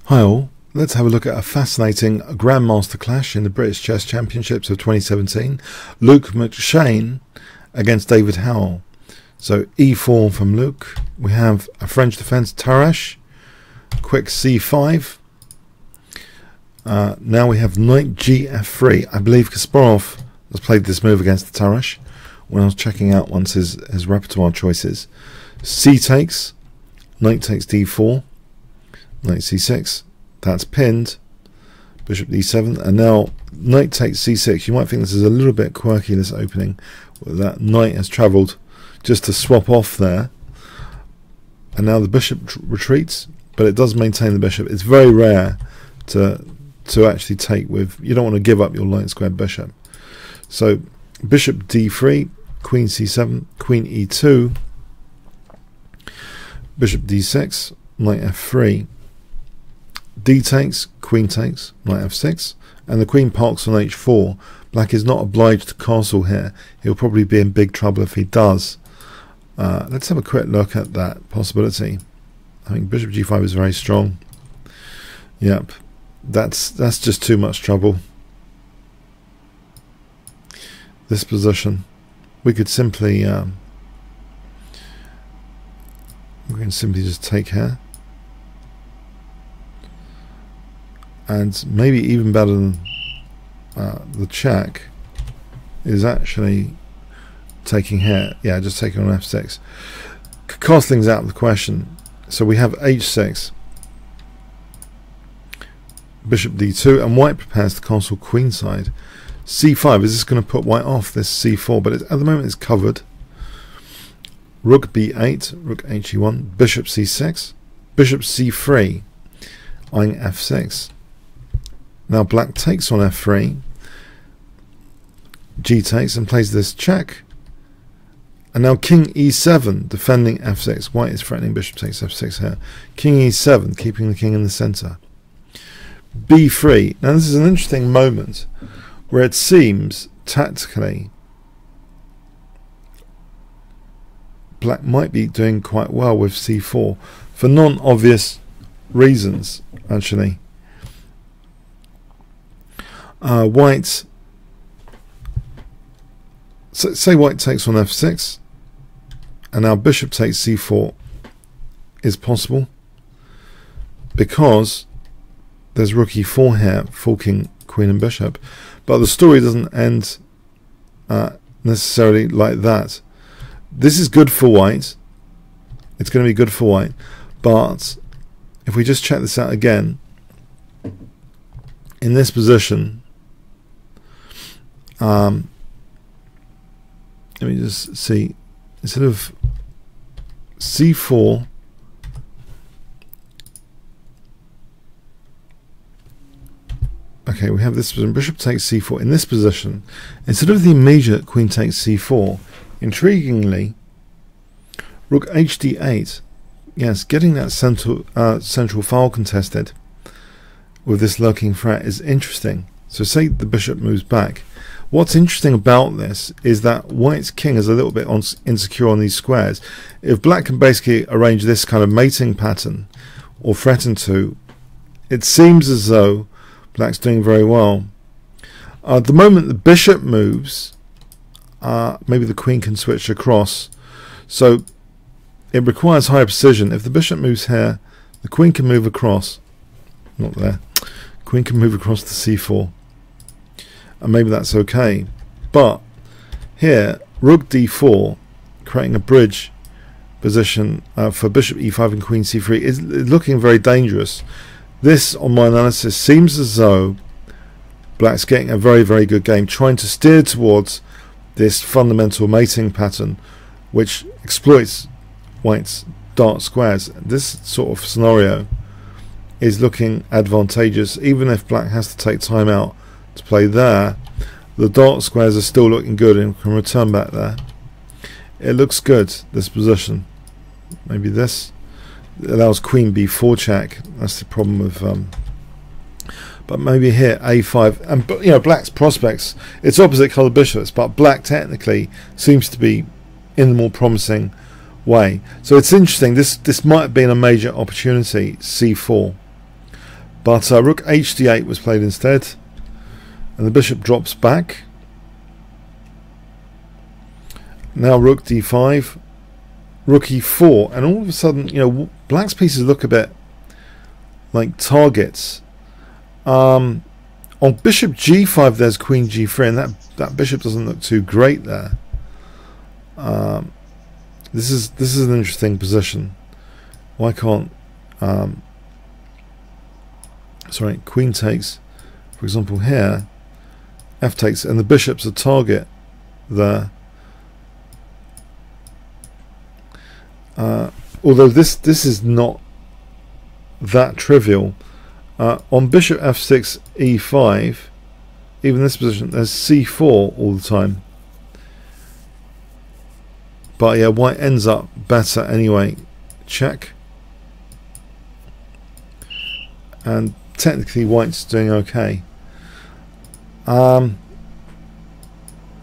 Hi all, let's have a look at a fascinating Grandmaster clash in the British Chess Championships of 2017. Luke McShane against David Howell. So e4 from Luke. We have a French defense, Tarrasch, quick c5. Now we have knight gf3. I believe Kasparov has played this move against the Tarrasch when I was checking out once his repertoire choices. C takes, knight takes d4, knight c6, that's pinned, bishop d7, and now knight takes c6. You might think this is a little bit quirky, this opening, where that knight has travelled just to swap off there, and now the bishop retreats, but it does maintain the bishop. It's very rare to actually take with, you don't want to give up your light squared bishop. So bishop d3, queen c7, queen e2, bishop d6, knight f3, d takes, queen takes, knight f6, and the queen parks on h4. Black is not obliged to castle here. He'll probably be in big trouble if he does. Let's have a quick look at that possibility. I think bishop g5 is very strong. Yep, that's just too much trouble. This position, we could simply just take here, and maybe even better than the check is actually taking here. Yeah, just taking on f6. Cast things out of the question. So we have h6, bishop d2, and white prepares to castle queenside. c5, is this going to put white off this c4? But at the moment it's covered. Rook b8, rook he1, bishop c6, bishop c3, eyeing f6. Now black takes on f3, g takes and plays this check, and now king e7 defending f6. White is threatening bishop takes f6 here. King e7 keeping the king in the center. b3. Now this is an interesting moment where it seems tactically black might be doing quite well with c4 for non-obvious reasons, actually. White, say white takes on f6, and now bishop takes c4 is possible because there's rook e4 here, forking queen and bishop, but the story doesn't end necessarily like that. This is good for white. It's going to be good for white, but if we just check this out again, in this position, let me just see, instead of c4, okay, we have this position, bishop takes c4. In this position, instead of the immediate queen takes c4, intriguingly, rook hd8, yes, getting that central file contested with this lurking threat is interesting. So say the bishop moves back. What's interesting about this is that white's king is a little bit insecure on these squares. If black can basically arrange this kind of mating pattern, or threaten to, it seems as though black's doing very well. The moment the bishop moves, maybe the queen can switch across. So it requires higher precision. If the bishop moves here, the queen can move across. Not there. Queen can move across to c4. And maybe that's okay. But here, rook d4, creating a bridge position for bishop e5 and queen c3 is looking very dangerous. This, on my analysis, seems as though black's getting a very, very good game, trying to steer towards this fundamental mating pattern which exploits white's dark squares. This sort of scenario is looking advantageous. Even if black has to take time out to play there, the dark squares are still looking good and can return back there. It looks good, this position. Maybe this allows queen b4 check. That's the problem with but maybe here a5, and you know, black's prospects, it's opposite coloured bishops, but black technically seems to be in the more promising way. So it's interesting, this might have been a major opportunity, c4. But rook hd8 was played instead, and the bishop drops back. Now rook d5, rook e4, and all of a sudden, you know, black's pieces look a bit like targets. On bishop g5 there's queen g3, and that bishop doesn't look too great there. This is an interesting position. Why can't sorry, queen takes, for example, here, f takes, and the bishop's a target there. Although this is not that trivial. On bishop f6 e5, even this position, there's c4 all the time. But yeah, white ends up better anyway. Check. And technically white's doing okay.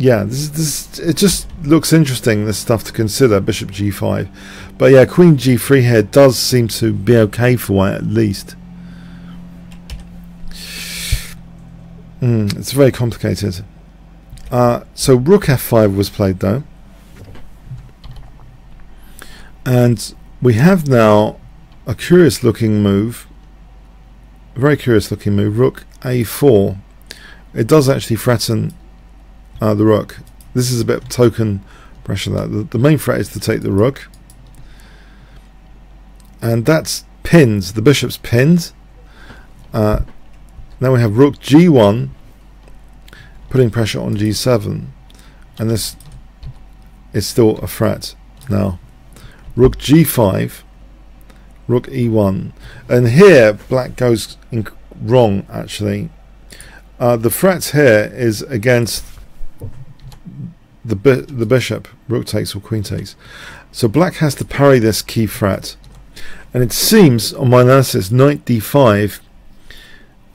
Yeah, this it just looks interesting, this stuff to consider, bishop g5. But yeah, queen g3 here does seem to be okay for white at least. It's very complicated. So rook f5 was played though. And we have now a curious looking move. A very curious looking move, rook a4. It does actually threaten the rook. This is a bit of token pressure there. The main threat is to take the rook. And that's pinned. The bishop's pinned. Now we have rook g1 putting pressure on g7, and this is still a threat now. Rook g5, rook e1, and here black goes wrong actually. The threat here is against the bishop. Rook takes or queen takes, so black has to parry this key threat, and it seems on my analysis knight d5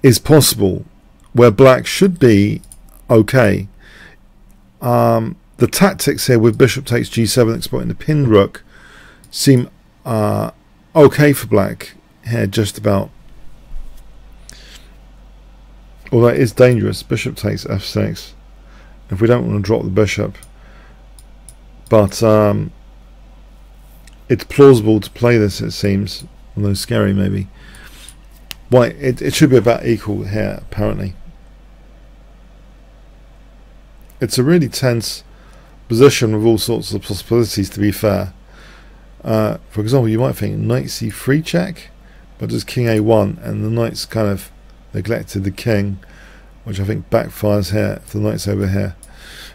is possible where black should be okay. The tactics here with bishop takes g7 exploiting the pinned rook seem okay for black here, just about. Although it is dangerous. Bishop takes f6 if we don't want to drop the bishop, but it's plausible to play this, it seems, although scary maybe. White, it should be about equal here apparently. It's a really tense position with all sorts of possibilities, to be fair. For example, you might think knight c3 check, but just king a1, and the knight's kind of neglected the king, which I think backfires here if the knight's over here.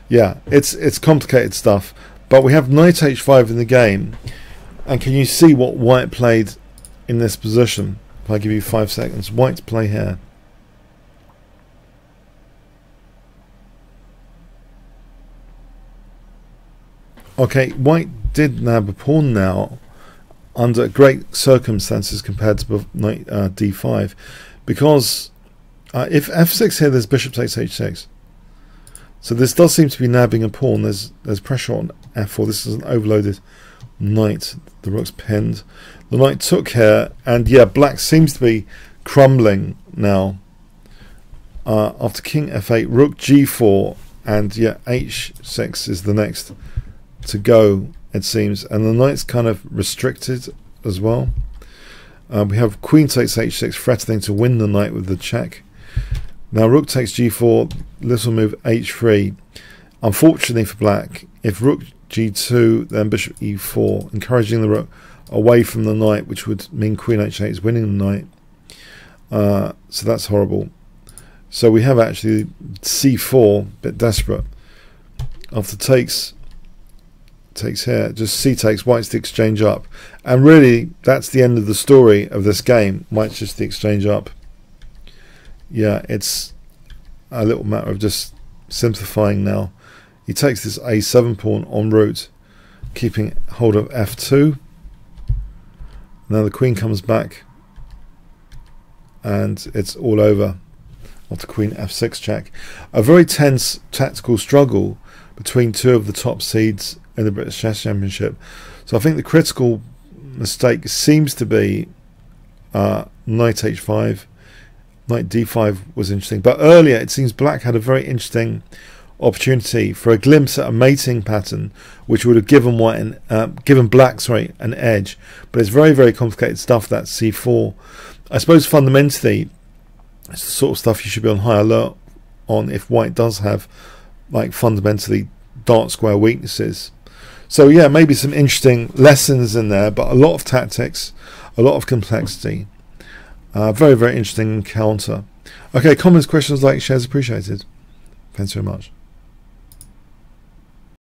Yeah, it's complicated stuff, but we have knight h5 in the game, and can you see what white played in this position? If I give you 5 seconds, white's play here. Okay, white did nab a pawn now under great circumstances compared to knight d5, because if f6 here, there's bishop takes h6. So this does seem to be nabbing a pawn. There's pressure on f4. This is an overloaded knight. The rook's pinned. The knight took here, and yeah, black seems to be crumbling now. After king f8, rook g4, and yeah, h6 is the next to go, it seems, and the knight's kind of restricted as well. We have queen takes h6 threatening to win the knight with the check. Now rook takes g4, little move h3. Unfortunately for black, if rook g2, then bishop e4, encouraging the rook away from the knight, which would mean queen h8 is winning the knight. So that's horrible. So we have actually c4, bit desperate. After takes here, just c takes, white's the exchange up, and really that's the end of the story of this game. White's just the exchange up. Yeah, it's a little matter of just simplifying now. He takes this a7 pawn en route, keeping hold of f2. Now the queen comes back, and it's all over after queen f6 check. A very tense tactical struggle between two of the top seeds in the British Chess Championship. So I think the critical mistake seems to be knight h5 Knight d5 was interesting, but earlier it seems black had a very interesting opportunity for a glimpse at a mating pattern which would have given black an edge, but it's very, very complicated stuff, that c4. I suppose fundamentally it's the sort of stuff you should be on high alert on if white does have like fundamentally dark square weaknesses. So yeah, maybe some interesting lessons in there, but a lot of tactics, a lot of complexity. Very, very interesting encounter. Okay, comments, questions, likes, shares appreciated. Thanks very much.